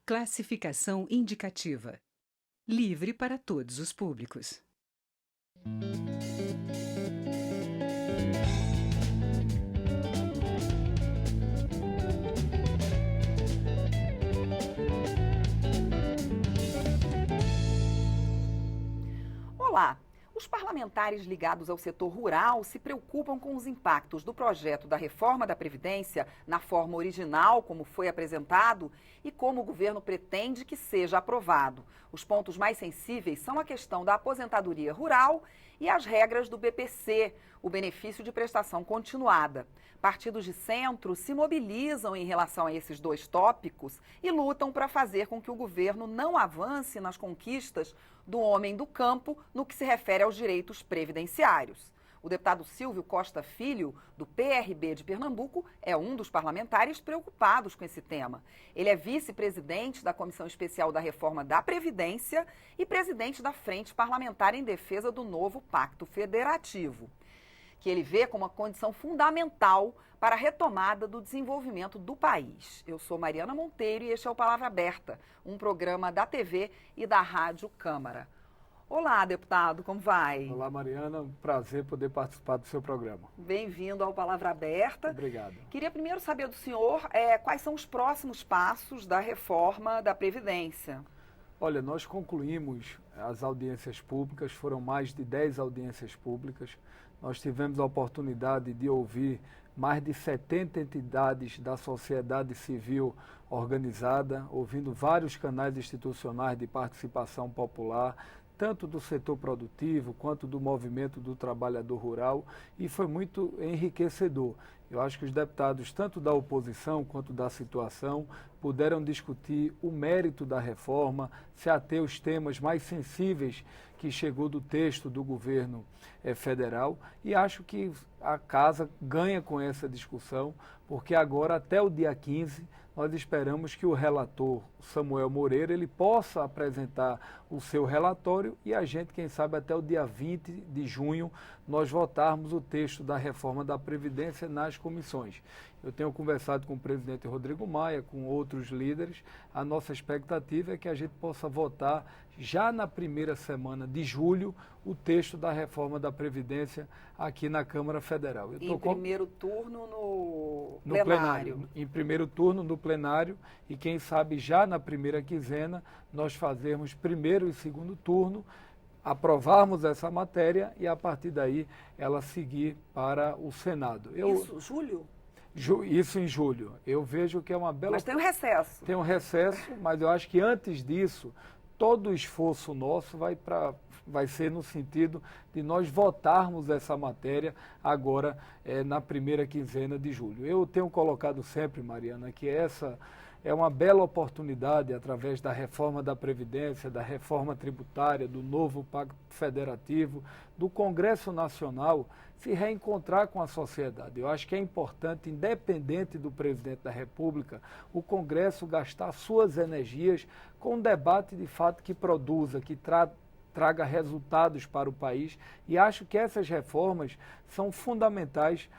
Classificação indicativa. Livre para todos os públicos. Olá! Os parlamentares ligados ao setor rural se preocupam com os impactos do projeto da reforma da Previdência na forma original, como foi apresentado, e como o governo pretende que seja aprovado. Os pontos mais sensíveis são a questão da aposentadoria rural e as regras do BPC, o benefício de prestação continuada. Partidos de centro se mobilizam em relação a esses dois tópicos e lutam para fazer com que o governo não avance nas conquistas do homem do campo no que se refere aos direitos previdenciários. O deputado Silvio Costa Filho, do PRB de Pernambuco, é um dos parlamentares preocupados com esse tema. Ele é vice-presidente da Comissão Especial da Reforma da Previdência e presidente da Frente Parlamentar em Defesa do Novo Pacto Federativo, que ele vê como uma condição fundamental para a retomada do desenvolvimento do país. Eu sou Mariana Monteiro e este é o Palavra Aberta, um programa da TV e da Rádio Câmara. Olá, deputado, como vai? Olá, Mariana, um prazer poder participar do seu programa. Bem-vindo ao Palavra Aberta. Obrigado. Queria primeiro saber do senhor quais são os próximos passos da reforma da Previdência. Olha, nós concluímos as audiências públicas, foram mais de 10 audiências públicas. Nós tivemos a oportunidade de ouvir mais de 70 entidades da sociedade civil organizada, ouvindo vários canais institucionais de participação popular, tanto do setor produtivo quanto do movimento do trabalhador rural, e foi muito enriquecedor. Eu acho que os deputados, tanto da oposição quanto da situação, puderam discutir o mérito da reforma, se ater aos temas mais sensíveis que chegou do texto do governo federal, e acho que a casa ganha com essa discussão, porque agora, até o dia 15, nós esperamos que o relator Samuel Moreira ele possa apresentar o seu relatório e a gente, quem sabe, até o dia 20 de junho, nós votarmos o texto da reforma da Previdência nas comissões. Eu tenho conversado com o presidente Rodrigo Maia, com outros líderes. A nossa expectativa é que a gente possa votar já na primeira semana de julho o texto da reforma da Previdência aqui na Câmara Federal. Primeiro turno no plenário. Em primeiro turno no plenário e quem sabe já na primeira quinzena nós fazermos primeiro e segundo turno, aprovarmos essa matéria e a partir daí ela seguir para o Senado. Isso, julho? Isso em julho. Eu vejo que é uma bela... Mas tem um recesso. Tem um recesso, mas eu acho que antes disso, todo o esforço nosso vai ser no sentido de nós votarmos essa matéria agora na primeira quinzena de julho. Eu tenho colocado sempre, Mariana, que essa é uma bela oportunidade, através da reforma da Previdência, da reforma tributária, do novo Pacto Federativo, do Congresso Nacional, se reencontrar com a sociedade. Eu acho que é importante, independente do presidente da República, o Congresso gastar suas energias com um debate de fato que produza, que traga resultados para o país. E acho que essas reformas são fundamentais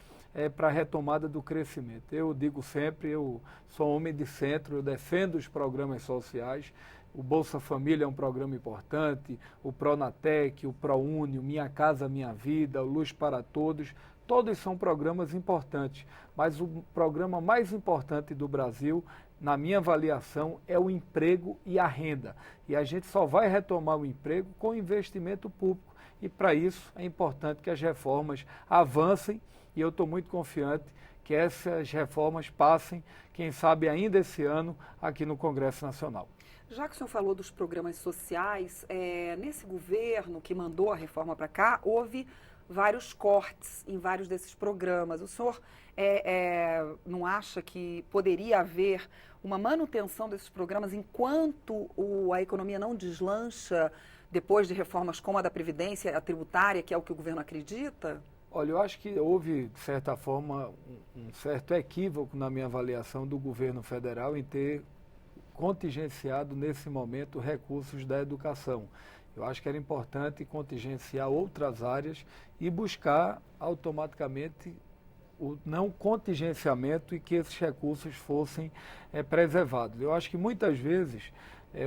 para a retomada do crescimento. Eu digo sempre, eu sou homem de centro, eu defendo os programas sociais. O Bolsa Família é um programa importante, o Pronatec, o ProUni, o Minha Casa Minha Vida, o Luz para Todos, todos são programas importantes. Mas o programa mais importante do Brasil, na minha avaliação, é o emprego e a renda. E a gente só vai retomar o emprego com investimento público. E para isso é importante que as reformas avancem. E eu estou muito confiante que essas reformas passem, quem sabe ainda esse ano, aqui no Congresso Nacional. Já que o senhor falou dos programas sociais, nesse governo que mandou a reforma para cá, houve vários cortes em vários desses programas. O senhor não acha que poderia haver uma manutenção desses programas enquanto a economia não deslancha depois de reformas como a da Previdência, a tributária, que é o que o governo acredita? Olha, eu acho que houve, de certa forma, um certo equívoco na minha avaliação do governo federal em ter contingenciado, nesse momento, recursos da educação. Eu acho que era importante contingenciar outras áreas e buscar automaticamente o não contingenciamento e que esses recursos fossem preservados. Eu acho que muitas vezes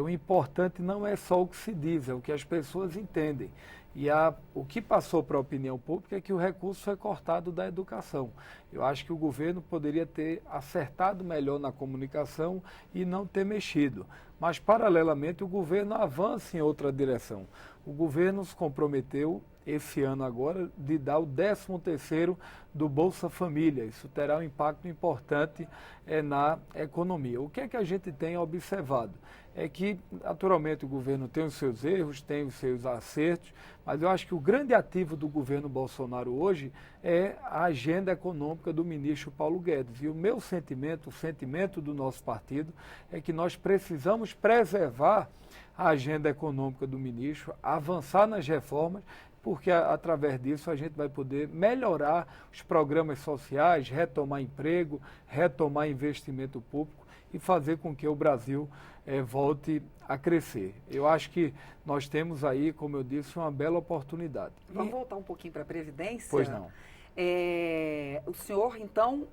o importante não é só o que se diz, é o que as pessoas entendem. E o que passou para a opinião pública é que o recurso foi cortado da educação. Eu acho que o governo poderia ter acertado melhor na comunicação e não ter mexido. Mas, paralelamente, o governo avança em outra direção. O governo se comprometeu, esse ano agora, de dar o 13º do Bolsa Família. Isso terá um impacto importante na economia. O que é que a gente tem observado? É que, naturalmente, o governo tem os seus erros, tem os seus acertos, mas eu acho que o grande ativo do governo Bolsonaro hoje é a agenda econômica do ministro Paulo Guedes. E o meu sentimento, o sentimento do nosso partido, é que nós precisamos preservar a agenda econômica do ministro, avançar nas reformas, porque através disso a gente vai poder melhorar os programas sociais, retomar emprego, retomar investimento público e fazer com que o Brasil volte a crescer. Eu acho que nós temos aí, como eu disse, uma bela oportunidade. Vamos voltar um pouquinho para a Previdência? Pois não. O senhor, então,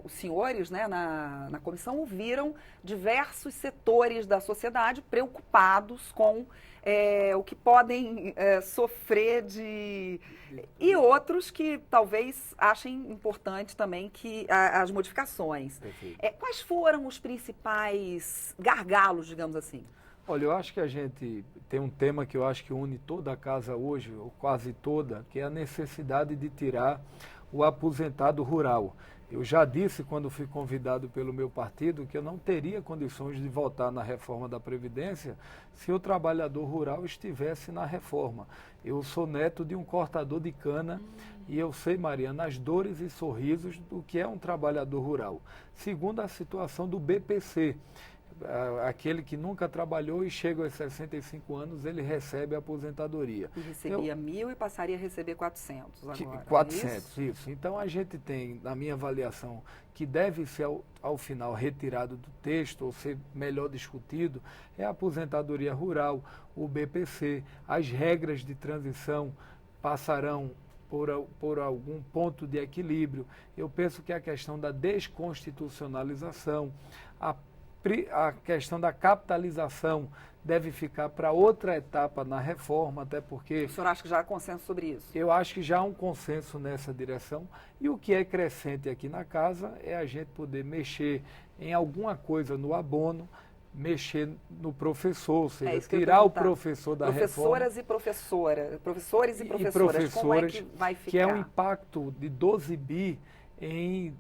os senhores, né, na comissão ouviram diversos setores da sociedade preocupados com o que podem sofrer e outros que talvez achem importante também que as modificações. Quais foram os principais gargalos, digamos assim? Olha, eu acho que a gente tem um tema que eu acho que une toda a casa hoje, ou quase toda, que é a necessidade de tirar o aposentado rural. Eu já disse, quando fui convidado pelo meu partido, que eu não teria condições de votar na reforma da Previdência se o trabalhador rural estivesse na reforma. Eu sou neto de um cortador de cana e eu sei, Mariana, as dores e sorrisos do que é um trabalhador rural. Segundo a situação do BPC, aquele que nunca trabalhou e chega aos 65 anos, ele recebe a aposentadoria. E recebia 1.000 e passaria a receber 400 agora. 400, isso. Então a gente tem, na minha avaliação, que deve ser ao final retirado do texto ou ser melhor discutido, é a aposentadoria rural, o BPC, as regras de transição passarão por algum ponto de equilíbrio. Eu penso que a questão da desconstitucionalização, a questão da capitalização deve ficar para outra etapa na reforma, até porque... O senhor acha que já há consenso sobre isso? Eu acho que já há um consenso nessa direção. E o que é crescente aqui na casa é a gente poder mexer em alguma coisa no abono, mexer no professor, ou seja, tirar o professor da reforma. Professores e professoras, como é que vai ficar? Que é um impacto de 12 bi em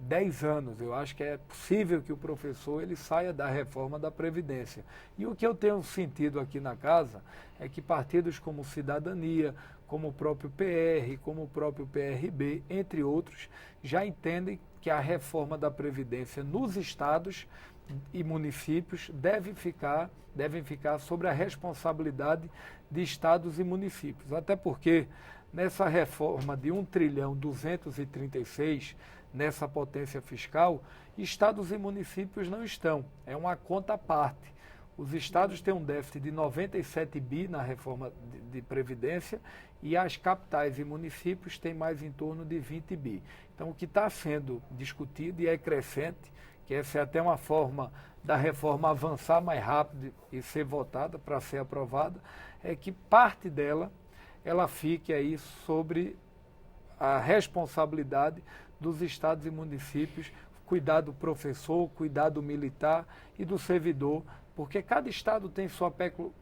10 anos. Eu acho que é possível que o professor ele saia da reforma da Previdência. E o que eu tenho sentido aqui na casa é que partidos como Cidadania, como o próprio PR, como o próprio PRB, entre outros, já entendem que a reforma da Previdência nos estados e municípios devem ficar sobre a responsabilidade de estados e municípios. Até porque nessa reforma de 1.236 trilhão, nessa potência fiscal, estados e municípios não estão. É uma conta à parte. Os estados têm um déficit de 97 bi na reforma de Previdência e as capitais e municípios têm mais em torno de 20 bi. Então, o que está sendo discutido e é crescente, que essa é até uma forma da reforma avançar mais rápido e ser votada para ser aprovada, é que parte dela ela fique aí sobre a responsabilidade dos estados e municípios, cuidar do professor, cuidar do militar e do servidor, porque cada estado tem sua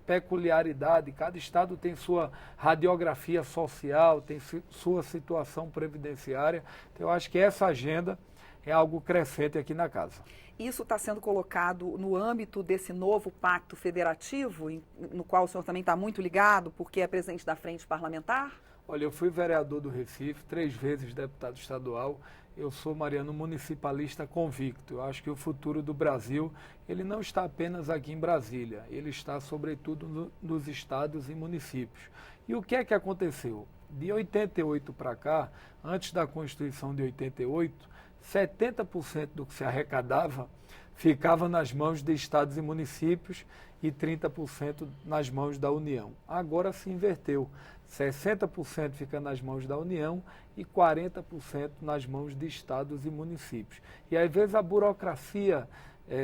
peculiaridade, cada estado tem sua radiografia social, tem sua situação previdenciária. Então, eu acho que essa agenda é algo crescente aqui na casa. Isso está sendo colocado no âmbito desse novo pacto federativo, no qual o senhor também está muito ligado, porque é presidente da frente parlamentar? Olha, eu fui vereador do Recife, 3 vezes deputado estadual. Eu sou, Mariano, municipalista convicto. Eu acho que o futuro do Brasil, ele não está apenas aqui em Brasília, ele está, sobretudo, nos estados e municípios. E o que é que aconteceu? De 88 para cá, antes da Constituição de 88, 70% do que se arrecadava ficava nas mãos de estados e municípios e 30% nas mãos da União. Agora se inverteu. 60% fica nas mãos da União e 40% nas mãos de estados e municípios. E às vezes a burocracia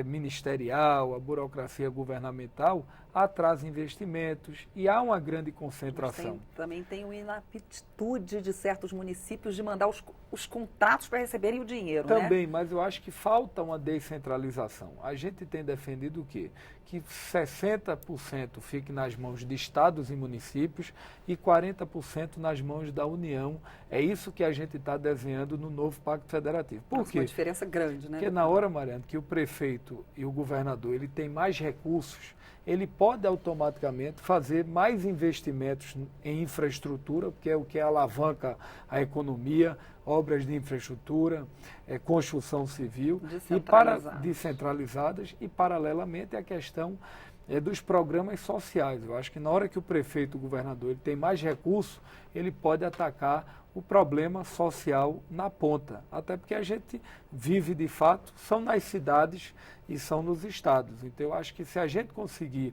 ministerial, a burocracia governamental atrasa investimentos e há uma grande concentração. Também tem uma inaptitude de certos municípios de mandar os contratos para receberem o dinheiro, Também, mas eu acho que falta uma descentralização. A gente tem defendido o quê? Que 60% fique nas mãos de estados e municípios e 40% nas mãos da União. É isso que a gente está desenhando no novo Pacto Federativo. Por quê? Uma diferença grande, né? Porque na hora, Mariana, que o prefeito e o governador ele tem mais recursos, ele pode automaticamente fazer mais investimentos em infraestrutura, porque é o que alavanca a economia, obras de infraestrutura, construção civil, descentralizadas e, paralelamente, a questão dos programas sociais. Eu acho que na hora que o prefeito e o governador ele tem mais recursos, ele pode atacar o problema social na ponta. Até porque a gente vive, de fato, são nas cidades e são nos estados. Então, eu acho que se a gente conseguir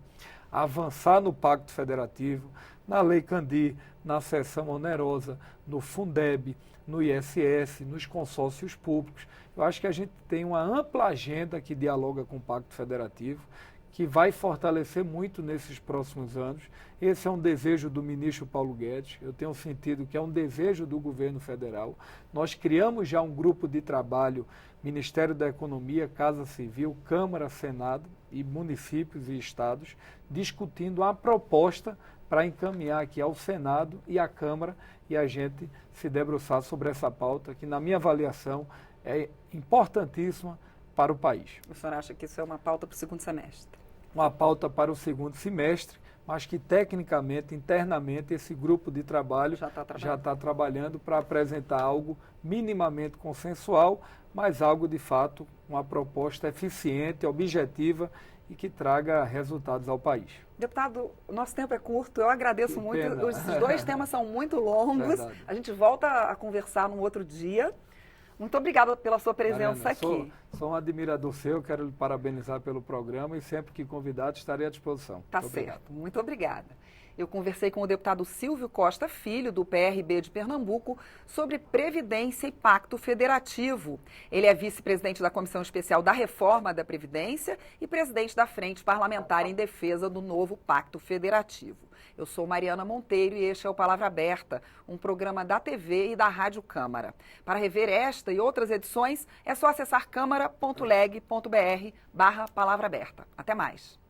avançar no Pacto Federativo, na Lei Candir, na cessão onerosa, no Fundeb, no ISS, nos consórcios públicos, eu acho que a gente tem uma ampla agenda que dialoga com o Pacto Federativo, que vai fortalecer muito nesses próximos anos. Esse é um desejo do ministro Paulo Guedes, eu tenho sentido que é um desejo do governo federal. Nós criamos já um grupo de trabalho, Ministério da Economia, Casa Civil, Câmara, Senado e municípios e estados, discutindo a proposta para encaminhar aqui ao Senado e à Câmara e a gente se debruçar sobre essa pauta, que na minha avaliação é importantíssima para o país. O senhor acha que isso é uma pauta para o segundo semestre? Uma pauta para o segundo semestre, mas que tecnicamente, internamente, esse grupo de trabalho já está trabalhando para apresentar algo minimamente consensual, mas algo de fato, uma proposta eficiente, objetiva e que traga resultados ao país. Deputado, o nosso tempo é curto, eu agradeço muito. Os dois temas são muito longos. Verdade. A gente volta a conversar num outro dia. Muito obrigada pela sua presença aqui. Sou um admirador seu, quero lhe parabenizar pelo programa e sempre que convidado estarei à disposição. Tá certo, muito obrigada. Eu conversei com o deputado Silvio Costa Filho, do PRB de Pernambuco, sobre Previdência e Pacto Federativo. Ele é vice-presidente da Comissão Especial da Reforma da Previdência e presidente da Frente Parlamentar em Defesa do novo Pacto Federativo. Eu sou Mariana Monteiro e este é o Palavra Aberta, um programa da TV e da Rádio Câmara. Para rever esta e outras edições, é só acessar câmara.leg.br/palavra aberta. Até mais.